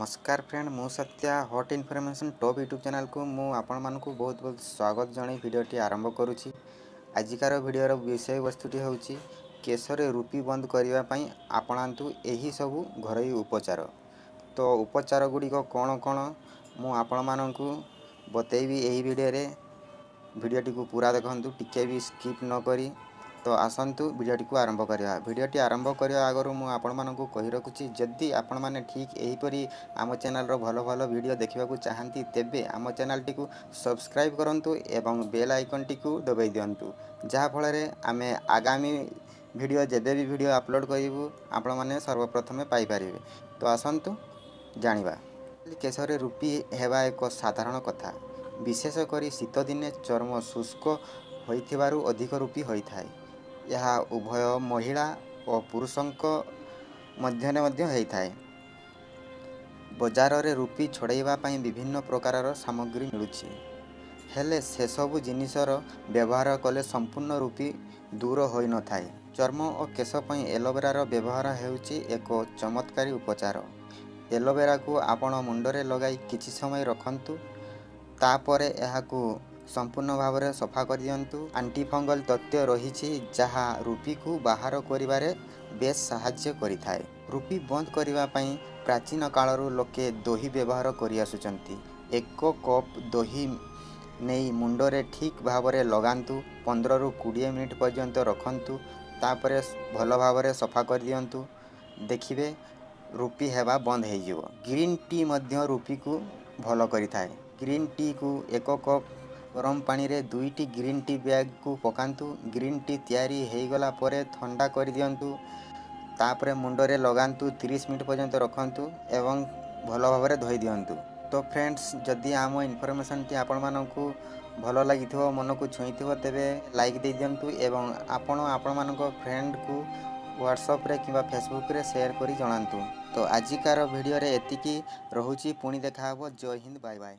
नमस्कार फ्रेंड मु Satya hot information top YouTube channel को मु आपण मानकु बहुत बहुत स्वागत जणाई वीडियोटी आरंभ करुछि। आजिकार वीडियोर विषय वस्तुटी होछि केशरे रूपी बंद करबा पई आपणांतु एही सब घरोई उपचार। तो उपचार गुडी को कोन कोन मु आपण मानकु बतेइबी एही वीडियोटी को पूरा देखंतु टिके भी स्किप न करी। तो आसंतु वीडियोटी को आरंभ करिया। वीडियोटी आरंभ करिया आगरु मु आपण मानकु कहि रखुछि जदि आपण माने ठीक एही परी आम चैनल रो भलो भलो वीडियो देखिबा को चाहंती तेबे आम चैनल टी को सब्सक्राइब करंतु एवं बेल आइकन टी को दबाई दियंतु जहा फल रे आमे आगामी वीडियो जेबे भी वीडियो अपलोड करिवु आपण माने सर्वप्रथमे पाई परिबे। तो आसंतु जानिबा केशरे रूपी हेबा एक साधारण कथा। विशेष करी शीत दिने चर्म शुष्क होइथिबारु अधिक रूपी होइथाय। यह उभय महिला और पुरुषंक मध्यने मध्य होइथाय। बाजार रे रूपी छड़ाइबा पई विभिन्न प्रकार सामग्री मिलुछि हेले से सब जिनिसर व्यवहार कले संपूर्ण रूपी दूर होई न थाए। चर्म और केश पई एलोवेरा व्यवहार हेउछि एक चमत्कारी उपचार। एलोवेरा को आपण मुंडरे लगाई किछि समय रखंतु तापरे एहाकू संपूर्ण भाव में सफा कर दियंतु। आंटी फंगल तत्व रही जहा रूपी को बाहर करिबारे बेस सहाय्य करिथाय। रूपी बंद करिबा पई प्राचीन कालरू लोके दही व्यवहार करि आसुचंती। एक कप दही नहीं मुंडरे ठीक भाव में लगांतु 15 रु 20 मिनिट पर्यंत रखंतु तापरे भल भाव में सफा कर दियंतु देखिबे रूपी हेबा बंद हो जिवो। ग्रीन टी मध्य रूपी को भल करिथाय। ग्रीन टी को एक कप गरम पानी रे 2टी ग्रीन टी बैग को पकांतु। ग्रीन टी तैयारी हो गला परे ठंडा कर दियंतु तापरे मुंडरे लगांतु 30 मिनिट पर्यंत रखंतु एवं भल भाव में धोई दियंतु। तो फ्रेंड्स जदि आम इनफॉरमेशन टी आपण मानकु भल लागिथिबो मन को छुईथिबो तेबे लाइक दे दियंतु एवं आपण मानको फ्रेंड को व्हाट्सएप रे किबा फेसबुक रे शेयर करी जणांतु। तो आजिकार वीडियो रे एतिकी रहुची पुणी देखा हबो। जय हिंद बाय बाय।